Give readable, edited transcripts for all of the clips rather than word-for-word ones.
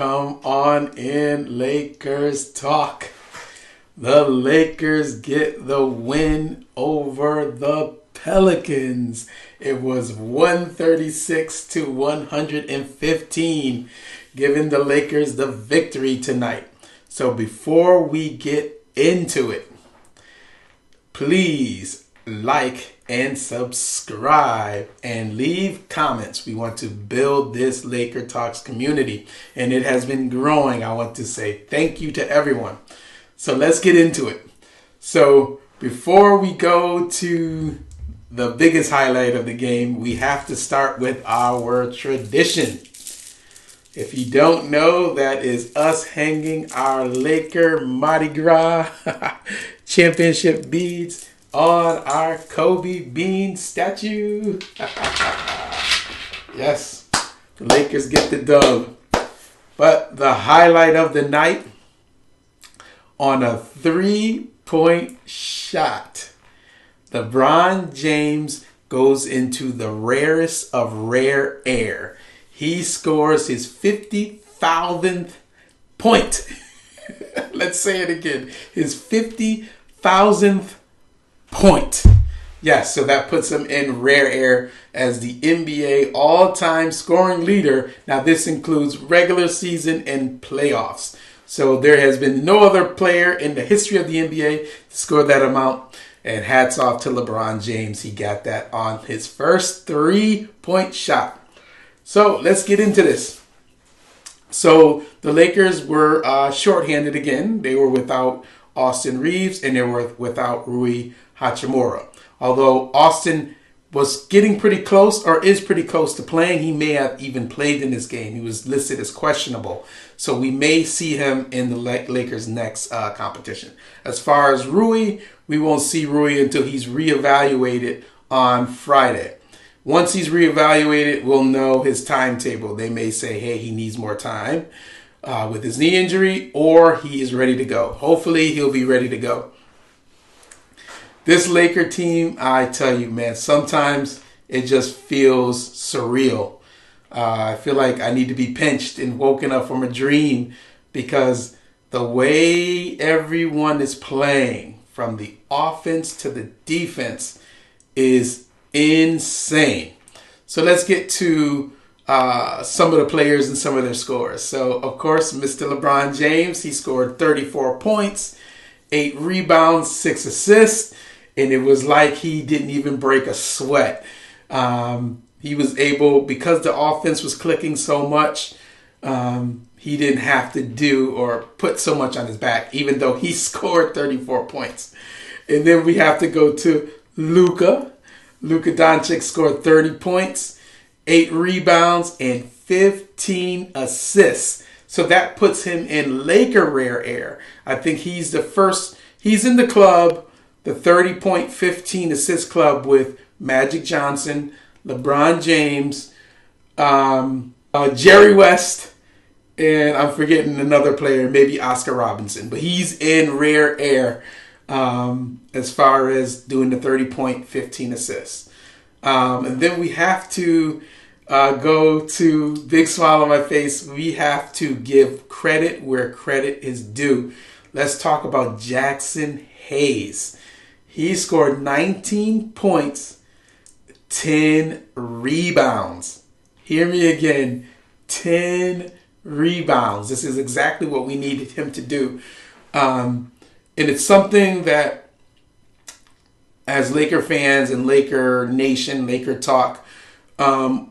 Come on in, Lakers talk. The Lakers get the win over the Pelicans. It was 136 to 115, giving the Lakers the victory tonight. So before we get into it, please like and subscribe and leave comments. We want to build this Laker Talks community, and it has been growing. I want to say thank you to everyone. So let's get into it. So before we go to the biggest highlight of the game, we have to start with our tradition. If you don't know, that is us hanging our Laker Mardi Gras championship beads on our Kobe Bean statue. Yes, the Lakers get the dub. But the highlight of the night, on a 3-point shot, LeBron James goes into the rarest of rare air. He scores his 50,000th point. Let's say it again. His 50,000th point. Yes, so that puts him in rare air as the NBA all-time scoring leader. Now, this includes regular season and playoffs. So there has been no other player in the history of the NBA to score that amount. And hats off to LeBron James. He got that on his first 3-point shot. So let's get into this. So the Lakers were shorthanded again. They were without Austin Reeves and they were without Rui Hachimura. Although Austin was getting pretty close or is pretty close to playing, he may have even played in this game. He was listed as questionable. So we may see him in the Lakers' next competition. As far as Rui, we won't see Rui until he's reevaluated on Friday. Once he's reevaluated, we'll know his timetable. They may say, hey, he needs more time with his knee injury, or he is ready to go. Hopefully, he'll be ready to go. This Laker team, I tell you, man, sometimes it just feels surreal. I feel like I need to be pinched and woken up from a dream because the way everyone is playing, from the offense to the defense, is insane. So let's get to some of the players and some of their scores. So, of course, Mr. LeBron James, he scored 34 points, 8 rebounds, 6 assists, and it was like he didn't even break a sweat. He was able, because the offense was clicking so much, he didn't have to do or put so much on his back, even though he scored 34 points. And then we have to go to Luka. Luka Doncic scored 30 points, 8 rebounds, and 15 assists. So that puts him in Laker rare air. I think he's the first, he's in the club, the 30-point, 15 assist club with Magic Johnson, LeBron James, Jerry West, and I'm forgetting another player, maybe Oscar Robinson. But he's in rare air as far as doing the 30-point, 15 assists. And then we have to go to, big smile on my face, we have to give credit where credit is due. Let's talk about Jackson Hayes. He scored 19 points, 10 rebounds. Hear me again, 10 rebounds. This is exactly what we needed him to do. And it's something that, as Laker fans and Laker Nation, Laker Talk,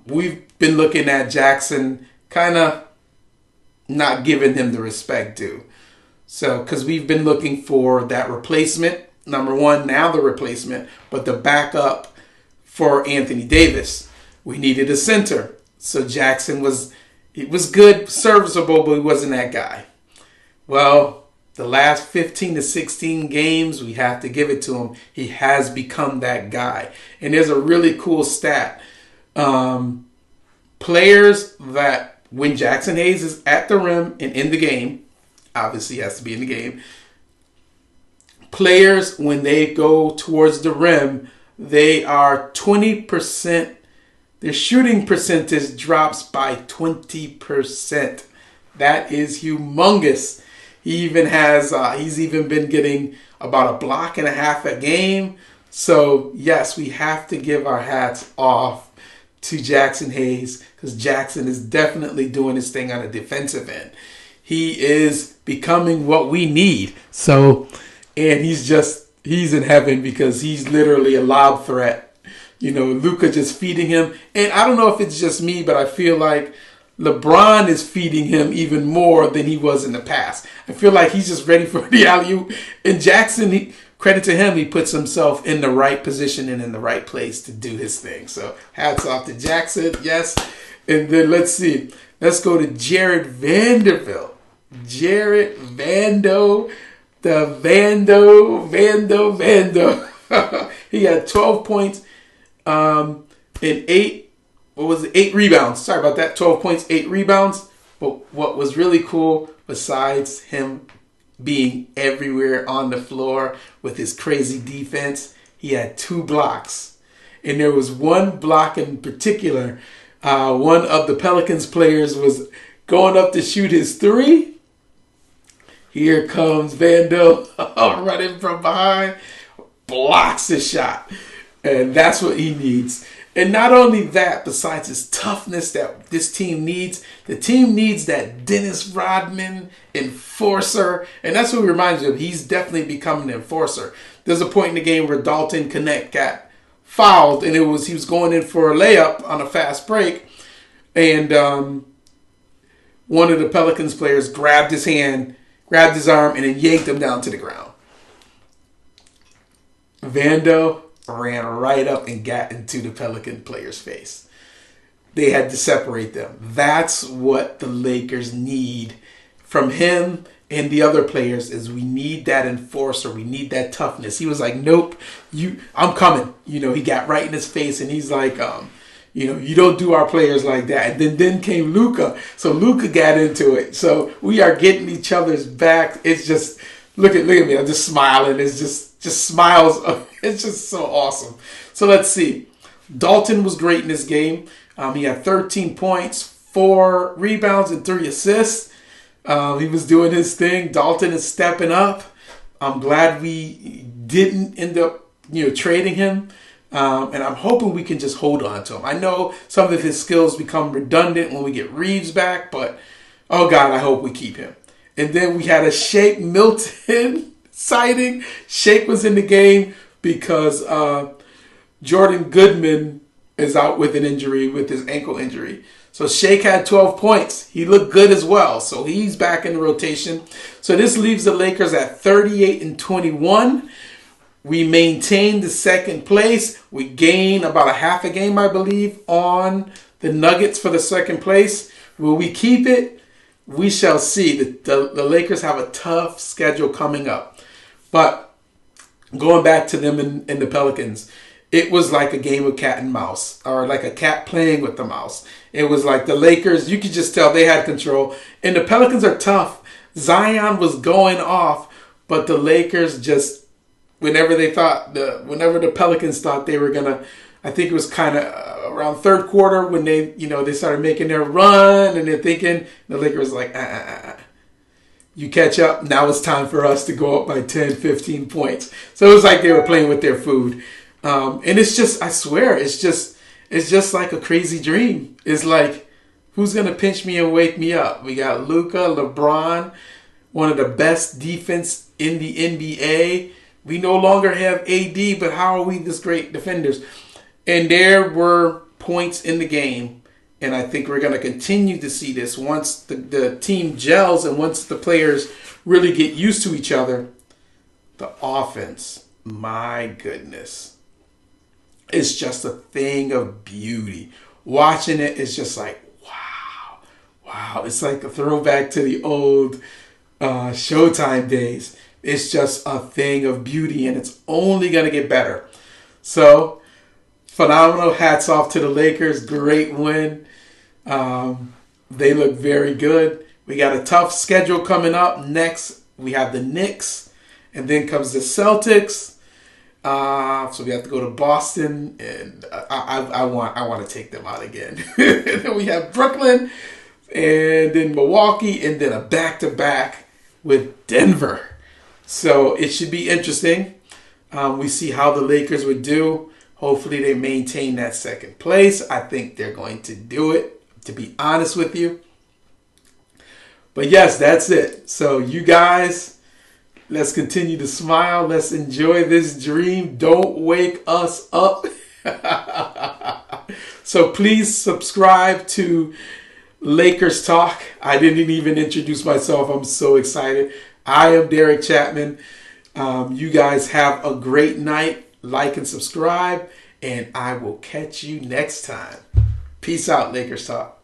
we've been looking at Jackson kind of not giving him the respect due. So, because we've been looking for that replacement. Number one, now the replacement, but the backup for Anthony Davis. We needed a center. So Jackson was good, serviceable, but he wasn't that guy. Well, the last 15 to 16 games, we have to give it to him. He has become that guy. And there's a really cool stat. Players that, when Jackson Hayes is at the rim and in the game, obviously he has to be in the game, players, when they go towards the rim, they are 20%, their shooting percentage drops by 20%. That is humongous. He's even been getting about a block and a half a game. So yes, we have to give our hats off to Jackson Hayes, because Jackson is definitely doing his thing on the defensive end. He is becoming what we need. So, and he's in heaven because he's literally a lob threat. Luka just feeding him. And I don't know if it's just me, but I feel like LeBron is feeding him even more than he was in the past. I feel like he's just ready for the alley-oop. And Jackson, credit to him, he puts himself in the right position and in the right place to do his thing. So hats off to Jackson, yes. And then let's see. Let's go to Jared Vanderbilt. Jared Vando. The Vando. He had 12 points and 8 rebounds. Sorry about that. 12 points, 8 rebounds. But what was really cool, besides him being everywhere on the floor with his crazy defense, he had 2 blocks. And there was one block in particular. One of the Pelicans players was going up to shoot his 3. Here comes Vando running from behind, blocks the shot. And that's what he needs. And not only that, besides his toughness that this team needs, the team needs that Dennis Rodman enforcer. And that's what he reminds me of. He's definitely becoming an enforcer. There's a point in the game where Dalton Connect got fouled, and he was going in for a layup on a fast break. And one of the Pelicans players grabbed his arm, and then yanked him down to the ground. Vando ran right up and got into the Pelican player's face. They had to separate them. That's what the Lakers need from him and the other players, is we need that enforcer. We need that toughness. He was like, nope, I'm coming. He got right in his face, and he's like, you don't do our players like that. And then came Luka. So Luka got into it. So we are getting each other's back. It's just, look at me. I'm just smiling. It's just smiles. It's just so awesome. So let's see. Dalton was great in this game. He had 13 points, 4 rebounds, and 3 assists. He was doing his thing. Dalton is stepping up. I'm glad we didn't end up, trading him. And I'm hoping we can just hold on to him. I know some of his skills become redundant when we get Reeves back, but oh God, I hope we keep him. And then we had a Shake Milton sighting. Shake was in the game because Jordan Goodman is out with an injury, with his ankle injury. So Shake had 12 points. He looked good as well. So he's back in the rotation. So this leaves the Lakers at 38-21. We maintain the second place. We gain about a half a game, I believe, on the Nuggets for the second place. Will we keep it? We shall see. The Lakers have a tough schedule coming up. But going back to them and the Pelicans, it was like a game of cat and mouse, or like a cat playing with the mouse. It was like the Lakers, you could just tell they had control. And the Pelicans are tough. Zion was going off, but the Lakers just, whenever the Pelicans thought they were gonna, I think it was kind of around third quarter when they started making their run, and they're thinking, the Lakers was like, you catch up. Now it's time for us to go up by 10, 15 points. So it was like they were playing with their food. And it's just, I swear, it's just like a crazy dream. It's like, who's going to pinch me and wake me up? We got Luka, LeBron, one of the best defense in the NBA. We no longer have AD, but how are we this great defenders? And there were points in the game, and I think we're going to continue to see this once the team gels and once the players really get used to each other. The offense, my goodness, it's just a thing of beauty. Watching it is just like, wow. It's like a throwback to the old Showtime days. It's just a thing of beauty, and it's only going to get better. So, phenomenal. Hats off to the Lakers. Great win. They look very good. We got a tough schedule coming up. Next, we have the Knicks, and then comes the Celtics. So we have to go to Boston, and I want to take them out again. And then we have Brooklyn. and then Milwaukee, and then a back-to-back with Denver. So it should be interesting. We see how the Lakers would do. Hopefully they maintain that second place. I think they're going to do it, to be honest with you. But yes, that's it. So you guys, let's continue to smile. Let's enjoy this dream. Don't wake us up. So please subscribe to Lakers Talk. I didn't even introduce myself. I'm so excited. I am Derek Chapman. You guys have a great night. Like and subscribe. And I will catch you next time. Peace out, Lakers Talk.